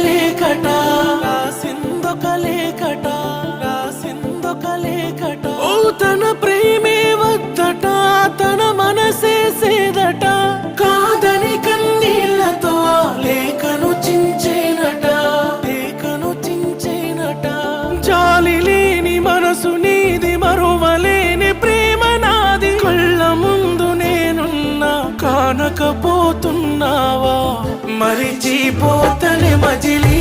లేకట రాసిందొక లేకట రాసిందొక లేకట ఓ తన ప్రేమే వద్దట తన మనసే సేదట కాదని కన్నీళ్లతో లేఖను చించేనట లేఖను చించేనట జాలి లేని మనసు నీది మరువలేని ప్రేమ నాది కళ్ళ ముందు నేనున్నా కానకపోతున్నావా మరిచిపోతనే మజిలీ